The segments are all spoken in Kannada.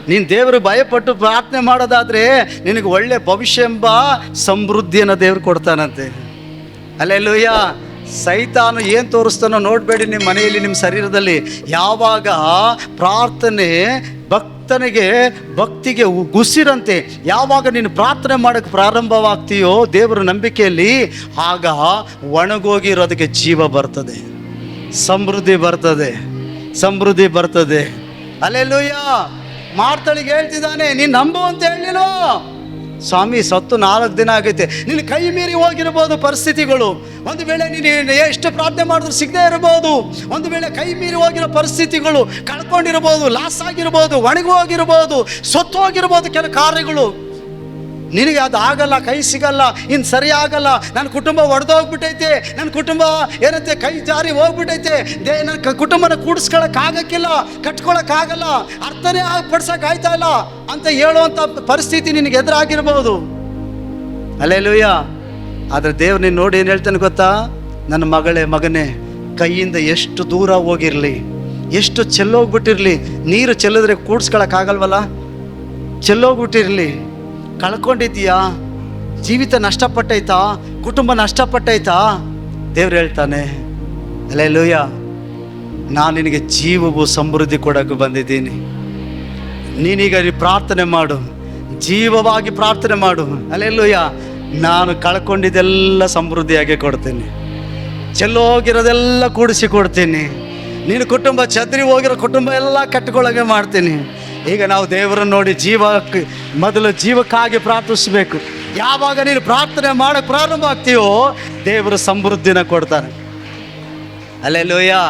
ನೀನು ದೇವರು ಭಯಪಟ್ಟು ಪ್ರಾರ್ಥನೆ ಮಾಡೋದಾದರೆ ನಿನಗೆ ಒಳ್ಳೆ ಭವಿಷ್ಯ ಎಂಬ ಸಮೃದ್ಧಿಯನ್ನು ದೇವರು ಕೊಡ್ತಾನಂತೆ. ಹಲ್ಲೆಲೂಯಾ. ಸೈತಾನು ಏನು ತೋರಿಸ್ತಾನೋ ನೋಡಬೇಡಿ ನಿಮ್ಮ ಮನೆಯಲ್ಲಿ, ನಿಮ್ಮ ಶರೀರದಲ್ಲಿ. ಯಾವಾಗ ಪ್ರಾರ್ಥನೆ ಭಕ್ತಿಗೆ ಉಸಿರಂತೆ ಯಾವಾಗ ನೀನು ಪ್ರಾರ್ಥನೆ ಮಾಡೋಕ್ಕೆ ಪ್ರಾರಂಭವಾಗ್ತೀಯೋ ದೇವರ ನಂಬಿಕೆಯಲ್ಲಿ, ಆಗ ಒಣಗೋಗಿರೋದಕ್ಕೆ ಜೀವ ಬರ್ತದೆ, ಸಮೃದ್ಧಿ ಬರ್ತದೆ. ಹಲ್ಲೆಲೂಯಾ. ಮಾರ್ತಳಿಗೆ ಹೇಳ್ತಿದ್ದಾನೆ, ನೀನು ನಂಬು ಅಂತ ಹೇಳಿಲ್ಲ. ಸ್ವಾಮಿ ಸತ್ತು 4 ದಿನ ಆಗೈತೆ. ನಿನ್ನ ಕೈ ಮೀರಿ ಹೋಗಿರ್ಬೋದು ಪರಿಸ್ಥಿತಿಗಳು. ಒಂದು ವೇಳೆ ನೀನು ಎಷ್ಟು ಪ್ರಾರ್ಥನೆ ಮಾಡಿದ್ರು ಸಿಗದೆ ಇರ್ಬೋದು. ಒಂದು ವೇಳೆ ಕೈ ಮೀರಿ ಹೋಗಿರೋ ಪರಿಸ್ಥಿತಿಗಳು, ಕಳ್ಕೊಂಡಿರ್ಬೋದು, ಲಾಸ್ ಆಗಿರ್ಬೋದು, ಒಣಗಿ ಹೋಗಿರ್ಬೋದು, ಸತ್ತು ಹೋಗಿರ್ಬೋದು ಕೆಲವು ಕಾರ್ಯಗಳು. ನಿನಗೆ ಅದು ಆಗಲ್ಲ, ಕೈ ಸಿಗಲ್ಲ, ಇನ್ನು ಸರಿ ಆಗಲ್ಲ, ನನ್ನ ಕುಟುಂಬ ಒಡೆದೋಗ್ಬಿಟ್ಟೈತೆ, ನನ್ನ ಕುಟುಂಬ ಏನಂತೆ ಕೈ ಜಾರಿ ಹೋಗ್ಬಿಟ್ಟೈತೆ, ನನ್ನ ಕುಟುಂಬನ ಕೂಡಿಸ್ಕೊಳಕ್ಕಾಗಕ್ಕಿಲ್ಲ, ಕಟ್ಕೊಳಕ್ಕಾಗಲ್ಲ, ಅರ್ಥನೇ ಪಡ್ಸೋಕ್ಕಾಯ್ತಾ ಇಲ್ಲ ಅಂತ ಹೇಳುವಂಥ ಪರಿಸ್ಥಿತಿ ನಿನಗೆ ಎದುರಾಗಿರ್ಬೋದು. ಹಲ್ಲೆಲೂಯಾ. ಆದರೆ ದೇವ್ರು ನೀನು ನೋಡಿ ಏನು ಹೇಳ್ತಾನೆ ಗೊತ್ತಾ? ನನ್ನ ಮಗನೇ, ಕೈಯಿಂದ ಎಷ್ಟು ದೂರ ಹೋಗಿರಲಿ, ಎಷ್ಟು ಚೆಲ್ಲೋಗ್ಬಿಟ್ಟಿರಲಿ, ನೀರು ಚೆಲ್ಲಿದ್ರೆ ಕೂಡಿಸ್ಕೊಳಕ್ಕಾಗಲ್ವಲ್ಲ, ಚೆಲ್ಲೋಗ್ಬಿಟ್ಟಿರಲಿ, ಕಳ್ಕೊಂಡಿದ್ದೀಯಾ, ಜೀವಿತ ನಷ್ಟಪಟ್ಟೈತಾ, ಕುಟುಂಬ ನಷ್ಟಪಟ್ಟೈತಾ, ದೇವ್ರು ಹೇಳ್ತಾನೆ ಹಲ್ಲೆಲೂಯಾ, ನಾನು ನಿನಗೆ ಜೀವವು ಸಮೃದ್ಧಿ ಕೊಡೋಕೆ ಬಂದಿದ್ದೀನಿ. ನೀನೀಗ ಪ್ರಾರ್ಥನೆ ಮಾಡು, ಜೀವವಾಗಿ ಪ್ರಾರ್ಥನೆ ಮಾಡು. ಹಲ್ಲೆಲೂಯಾ. ನಾನು ಕಳ್ಕೊಂಡಿದ್ದೆಲ್ಲ ಸಮೃದ್ಧಿಯಾಗಿ ಕೊಡ್ತೀನಿ, ಚೆಲ್ಲೋಗಿರೋದೆಲ್ಲ ಕೂಡಿಸಿ ಕೊಡ್ತೀನಿ. ನೀನು ಕುಟುಂಬ ಚದ್ರಿ ಹೋಗಿರೋ ಕುಟುಂಬ ಎಲ್ಲ ಕಟ್ಕೊಳ್ಳೋಕೆ ಮಾಡ್ತೀನಿ. ಈಗ ನಾವು ದೇವರನ್ನು ನೋಡಿ ಮೊದಲು ಜೀವಕ್ಕಾಗಿ ಪ್ರಾರ್ಥಿಸಬೇಕು. ಯಾವಾಗ ನೀನು ಪ್ರಾರ್ಥನೆ ಮಾಡೋಕ್ಕೆ ಪ್ರಾರಂಭ ಆಗ್ತೀಯೋ ದೇವರು ಸಮೃದ್ಧಿನ ಕೊಡ್ತಾನೆ. ಹಲ್ಲೆಲೂಯಾ.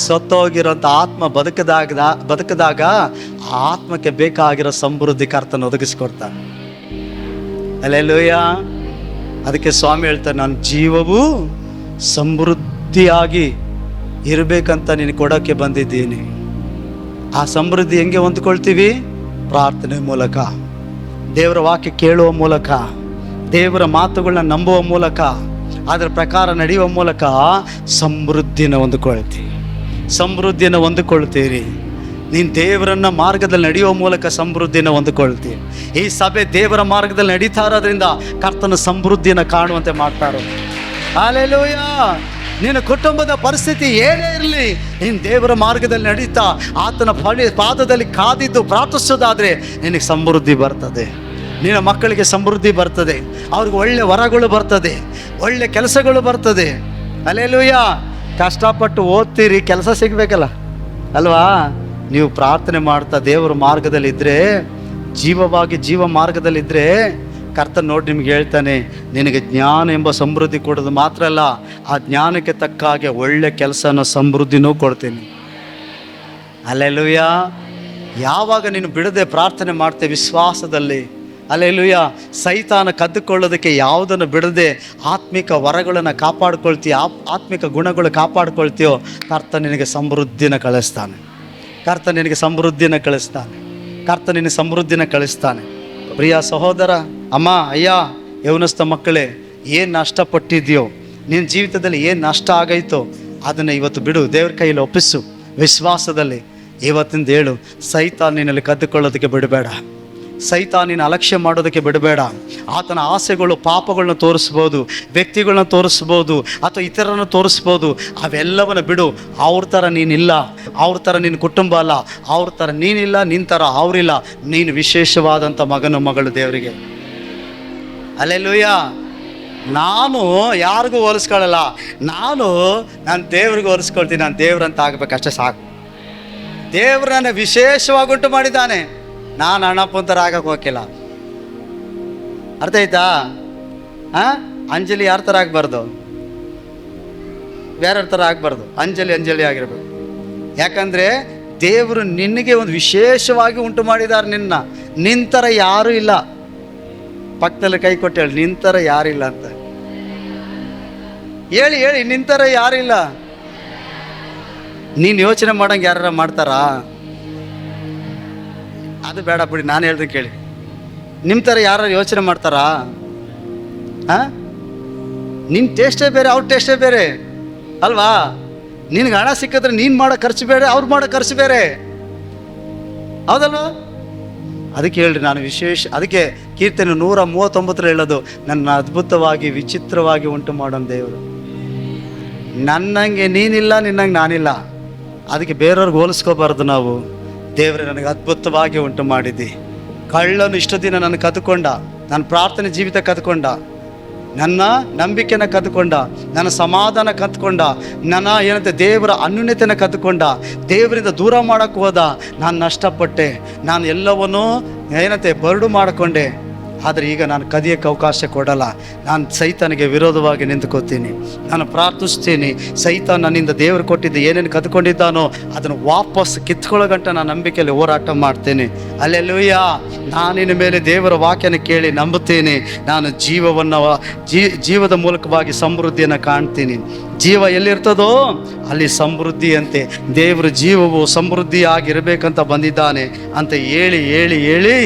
ಸತ್ತೋಗಿರೋಂಥ ಆತ್ಮ ಬದುಕಿದಾಗ ಆತ್ಮಕ್ಕೆ ಬೇಕಾಗಿರೋ ಸಮೃದ್ಧಿ ಕರ್ತನ ಒದಗಿಸ್ಕೊಡ್ತಾನೆ. ಹಲ್ಲೆಲೂಯಾ. ಅದಕ್ಕೆ ಸ್ವಾಮಿ ಹೇಳ್ತಾರೆ, ನಾನು ಜೀವವು ಸಮೃದ್ಧಿಯಾಗಿ ಇರಬೇಕಂತ ನೀನು ಕೊಡೋಕ್ಕೆ ಬಂದಿದ್ದೀನಿ. ಆ ಸಮೃದ್ಧಿ ಹೆಂಗೆ ಹೊಂದ್ಕೊಳ್ತೀವಿ? ಪ್ರಾರ್ಥನೆ ಮೂಲಕ, ದೇವರ ವಾಕ್ಯ ಕೇಳುವ ಮೂಲಕ, ದೇವರ ಮಾತುಗಳನ್ನ ನಂಬುವ ಮೂಲಕ, ಅದರ ಪ್ರಕಾರ ನಡೆಯುವ ಮೂಲಕ ಸಮೃದ್ಧಿನ ಹೊಂದಿಕೊಳ್ತೀರಿ. ನೀನು ದೇವರನ್ನ ಮಾರ್ಗದಲ್ಲಿ ನಡೆಯುವ ಮೂಲಕ ಸಮೃದ್ಧಿನ ಹೊಂದಿಕೊಳ್ತೀವಿ. ಈ ಸಭೆ ದೇವರ ಮಾರ್ಗದಲ್ಲಿ ನಡೀತಾ ಇರೋದ್ರಿಂದ ಕರ್ತನ ಸಮೃದ್ಧಿನ ಕಾಣುವಂತೆ ಮಾಡ್ತಾರೋ. ಹಲ್ಲೆಲೂಯಾ. ನಿನ್ನ ಕುಟುಂಬದ ಪರಿಸ್ಥಿತಿ ಏನೇ ಇರಲಿ, ನೀನು ದೇವರ ಮಾರ್ಗದಲ್ಲಿ ನಡೀತಾ ಆತನ ಪಾದದಲ್ಲಿ ಕಾದಿದ್ದು ಪ್ರಾರ್ಥಿಸೋದಾದರೆ ನಿನಗೆ ಸಮೃದ್ಧಿ ಬರ್ತದೆ. ನಿನ್ನ ಮಕ್ಕಳಿಗೆ ಸಮೃದ್ಧಿ ಬರ್ತದೆ, ಅವ್ರಿಗೆ ಒಳ್ಳೆ ವರಗಳು ಬರ್ತದೆ, ಒಳ್ಳೆ ಕೆಲಸಗಳು ಬರ್ತದೆ. ಹಲ್ಲೆಲೂಯಾ. ಕಷ್ಟಪಟ್ಟು ಓದ್ತೀರಿ, ಕೆಲಸ ಸಿಗಬೇಕಲ್ಲ ಅಲ್ವಾ? ನೀವು ಪ್ರಾರ್ಥನೆ ಮಾಡ್ತಾ ದೇವರ ಮಾರ್ಗದಲ್ಲಿದ್ದರೆ, ಜೀವ ಮಾರ್ಗದಲ್ಲಿದ್ದರೆ ಕರ್ತನ ನೋಡಿ ನಿಮ್ಗೆ ಹೇಳ್ತಾನೆ, ನಿನಗೆ ಜ್ಞಾನ ಎಂಬ ಸಮೃದ್ಧಿ ಕೊಡೋದು ಮಾತ್ರ ಅಲ್ಲ, ಆ ಜ್ಞಾನಕ್ಕೆ ತಕ್ಕ ಹಾಗೆ ಒಳ್ಳೆ ಕೆಲಸನ ಸಮೃದ್ಧಿನೂ ಕೊಡ್ತೀನಿ. ಹಲ್ಲೆಲೂಯಾ. ಯಾವಾಗ ನೀನು ಬಿಡದೆ ಪ್ರಾರ್ಥನೆ ಮಾಡ್ತೇವೆ ವಿಶ್ವಾಸದಲ್ಲಿ, ಹಲ್ಲೆಲೂಯಾ, ಸೈತಾನ ಕದ್ದುಕೊಳ್ಳೋದಕ್ಕೆ ಯಾವುದನ್ನು ಬಿಡದೆ ಆತ್ಮಿಕ ವರಗಳನ್ನು ಕಾಪಾಡ್ಕೊಳ್ತೀಯ, ಆತ್ಮಿಕ ಗುಣಗಳು ಕಾಪಾಡ್ಕೊಳ್ತೀಯೋ, ಕರ್ತ ನಿನಗೆ ಸಮೃದ್ಧಿನ ಕಳಿಸ್ತಾನೆ. ಕರ್ತ ನಿನಗೆ ಸಮೃದ್ಧಿನ ಕಳಿಸ್ತಾನೆ. ಪ್ರಿಯ ಸಹೋದರ, ಅಮ್ಮ, ಅಯ್ಯ, ಯೌವನಸ್ಥ ಮಕ್ಕಳೇ, ಏನು ನಷ್ಟಪಟ್ಟಿದೆಯೋ, ನಿನ್ನ ಜೀವಿತದಲ್ಲಿ ಏನು ನಷ್ಟ ಆಗೈತೋ ಅದನ್ನು ಇವತ್ತು ಬಿಡು, ದೇವ್ರ ಕೈಯಲ್ಲಿ ಒಪ್ಪಿಸು. ವಿಶ್ವಾಸದಲ್ಲಿ ಇವತ್ತಿಂದ ಹೇಳು, ಸೈತಾನ ನಿನ್ನಲ್ಲಿ ಕದ್ದುಕೊಳ್ಳೋದಕ್ಕೆ ಬಿಡಬೇಡ, ಸೈತಾನ ನಿನ್ನ ಅಲಕ್ಷ್ಯ ಮಾಡೋದಕ್ಕೆ ಬಿಡಬೇಡ. ಆತನ ಆಸೆಗಳು, ಪಾಪಗಳನ್ನ ತೋರಿಸ್ಬೋದು, ವ್ಯಕ್ತಿಗಳನ್ನ ತೋರಿಸ್ಬೋದು, ಅಥವಾ ಇತರರನ್ನು ತೋರಿಸ್ಬೋದು. ಅವೆಲ್ಲವನ್ನು ಬಿಡು. ಅವ್ರ ಥರ ನೀನಿಲ್ಲ, ಅವ್ರ ಥರ ನಿನ್ನ ಕುಟುಂಬ ಅಲ್ಲ, ಅವ್ರ ಥರ ನೀನಿಲ್ಲ, ನಿನ್ನ ಥರ ಅವರಿಲ್ಲ. ನೀನು ವಿಶೇಷವಾದಂಥ ಮಗಳು ದೇವರಿಗೆ. ಹಲ್ಲೆಲೂಯಾ. ನಾನು ಯಾರಿಗೂ ಹೋಲಿಸ್ಕೊಳ್ಳಲ್ಲ, ನಾನು ದೇವ್ರಿಗೆ ಹೋಲಿಸ್ಕೊಳ್ತೀನಿ. ನಾನು ದೇವ್ರಂತ ಆಗಬೇಕು, ಅಷ್ಟೇ ಸಾಕು. ದೇವ್ರು ನನ್ನ ವಿಶೇಷವಾಗಿ ಉಂಟು ಮಾಡಿದ್ದಾನೆ. ನಾನು ಅಣ್ಣಪ್ಪಂತರ ಆಗಕ್ಕೆ ಹೋಗಿಲ್ಲ. ಅರ್ಥ ಆಯ್ತಾ? ಅಂಜಲಿ ಯಾರ ಥರ ಆಗಬಾರ್ದು, ಬೇರೆಯವ್ರ ಥರ ಆಗಬಾರ್ದು. ಅಂಜಲಿ ಆಗಿರ್ಬೇಕು. ಯಾಕಂದರೆ ದೇವರು ನಿನಗೆ ಒಂದು ವಿಶೇಷವಾಗಿ ಉಂಟು ಮಾಡಿದ್ದಾರೆ. ನಿನ್ನ ಥರ ಯಾರೂ ಇಲ್ಲ. ಪಕ್ಕದಲ್ಲಿ ಕೈ ಕೊಟ್ಟು ಹೇಳಿ, ನಿನ್ನ ಥರ ಯಾರಿಲ್ಲ ಅಂತ ಹೇಳಿ. ನಿನ್ನ ಥರ ಯಾರಿಲ್ಲ. ನೀನು ಯೋಚನೆ ಮಾಡೋಂಗೆ ಯಾರು ಮಾಡ್ತಾರಾ? ಅದು ಬೇಡ ಬಿಡಿ, ನಾನು ಹೇಳ್ದೆ ಕೇಳಿ. ನಿಮ್ಮ ಥರ ಯಾರು ಯೋಚನೆ ಮಾಡ್ತಾರಾ? ನಿನ್ನ ಟೇಸ್ಟೇ ಬೇರೆ, ಅವ್ರ ಟೇಸ್ಟೇ ಬೇರೆ ಅಲ್ವಾ? ನಿನಗೆ ಹಣ ಸಿಕ್ಕಿದ್ರೆ ನೀನು ಮಾಡೋ ಖರ್ಚು ಬೇರೆ, ಅವ್ರು ಮಾಡೋ ಖರ್ಚು ಬೇರೆ, ಹೌದಲ್ವ? ಅದಕ್ಕೆ ಹೇಳ್ರಿ, ನಾನು ಅದಕ್ಕೆ ಕೀರ್ತನೆ 139 ಹೇಳೋದು, ನನ್ನ ಅದ್ಭುತವಾಗಿ ವಿಚಿತ್ರವಾಗಿ ಉಂಟು ಮಾಡೋನು ದೇವರು. ನನ್ನಂಗೆ ನೀನಿಲ್ಲ, ನಿನ್ನಂಗೆ ನಾನಿಲ್ಲ. ಅದಕ್ಕೆ ಬೇರೆಯವ್ರಿಗೆ ಹೋಲಿಸ್ಕೋಬಾರ್ದು ನಾವು. ದೇವರೇ ನನಗೆ ಅದ್ಭುತವಾಗಿ ಉಂಟು ಮಾಡಿದ್ದಿ. ಕಳ್ಳನು ಇಷ್ಟು ದಿನ ನನ್ನ ಕದ್ಕೊಂಡ, ನನ್ನ ಪ್ರಾರ್ಥನೆ ಜೀವಿತ ಕದ್ಕೊಂಡ, ನನ್ನ ನಂಬಿಕೆನ ಕದ್ಕೊಂಡ, ನನ್ನ ಸಮಾಧಾನ ಕದ್ಕೊಂಡ, ನನ್ನ ದೇವರ ಅನ್ಯೋನ್ಯತೆನ ಕದ್ಕೊಂಡ, ದೇವರಿಂದ ದೂರ ಮಾಡೋಕ್ಕೆ ಹೋದ. ನಾನು ನಷ್ಟಪಟ್ಟೆ, ನಾನು ಎಲ್ಲವನ್ನೂ ಬರಡು ಮಾಡಿಕೊಂಡೆ. ಆದರೆ ಈಗ ನಾನು ಕದಿಯೋಕ್ಕೆ ಅವಕಾಶ ಕೊಡಲ್ಲ. ನಾನು ಸೈತಾನಿಗೆ ವಿರೋಧವಾಗಿ ನಿಂತ್ಕೋತೀನಿ. ನಾನು ಪ್ರಾರ್ಥಿಸ್ತೀನಿ, ಸೈತಾನ್ ನನ್ನಿಂದ ದೇವರು ಕೊಟ್ಟಿದ್ದು ಏನೇನು ಕದ್ಕೊಂಡಿದ್ದಾನೋ ಅದನ್ನು ವಾಪಸ್ ಕಿತ್ಕೊಳ್ಳೋ ಗಂಟ ನಾನು ನಂಬಿಕೆಯಲ್ಲಿ ಹೋರಾಟ ಮಾಡ್ತೇನೆ. ಅಲ್ಲೆಲ್ಲೂಯ್ಯ. ನಾನಿನ ಮೇಲೆ ದೇವರ ವಾಕ್ಯನ ಕೇಳಿ ನಂಬುತ್ತೇನೆ. ನಾನು ಜೀವದ ಮೂಲಕವಾಗಿ ಸಮೃದ್ಧಿಯನ್ನು ಕಾಣ್ತೀನಿ. ಜೀವ ಎಲ್ಲಿರ್ತದೋ ಅಲ್ಲಿ ಸಮೃದ್ಧಿ ಅಂತೆ. ದೇವರು ಜೀವವು ಸಮೃದ್ಧಿಯಾಗಿರಬೇಕಂತ ಬಂದಿದ್ದಾನೆ ಅಂತ ಹೇಳಿ ಹೇಳಿ ಹೇಳಿ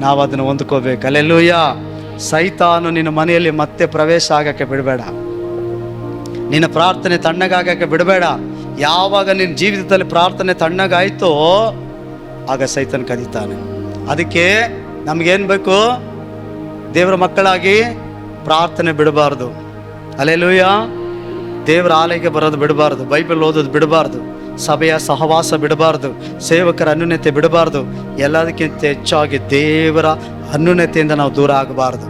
ನಾವು ಅದನ್ನು ಹೊಂದ್ಕೋಬೇಕು. ಅಲ್ಲೆಲ್ಲೂಯ್ಯ. ಸೈತಾನು ನಿನ್ನ ಮನೆಯಲ್ಲಿ ಮತ್ತೆ ಪ್ರವೇಶ ಆಗಕ್ಕೆ ಬಿಡಬೇಡ. ನಿನ್ನ ಪ್ರಾರ್ಥನೆ ತಣ್ಣಗಾಗಕ್ಕೆ ಬಿಡಬೇಡ. ಯಾವಾಗ ನಿನ್ನ ಜೀವಿತದಲ್ಲಿ ಪ್ರಾರ್ಥನೆ ತಣ್ಣಗಾಯ್ತೋ ಆಗ ಸೈತಾನ್ ಕದೀತಾನೆ. ಅದಕ್ಕೆ ನಮಗೇನು ಬೇಕು? ದೇವರ ಮಕ್ಕಳಾಗಿ ಪ್ರಾರ್ಥನೆ ಬಿಡಬಾರ್ದು. ಅಲ್ಲೆಲ್ಲೂಯ್ಯ. ದೇವರ ಆಲಯಕ್ಕೆ ಬರೋದು ಬಿಡಬಾರ್ದು, ಬೈಬಲ್ ಓದೋದು ಬಿಡಬಾರ್ದು, ಸಭೆಯ ಸಹವಾಸ ಬಿಡಬಾರ್ದು, ಸೇವಕರ ಅನ್ಯೋನ್ಯತೆ ಬಿಡಬಾರ್ದು. ಎಲ್ಲದಕ್ಕಿಂತ ಹೆಚ್ಚಾಗಿ ದೇವರ ಅನ್ಯೋನ್ಯತೆಯಿಂದ ನಾವು ದೂರ ಆಗಬಾರ್ದು.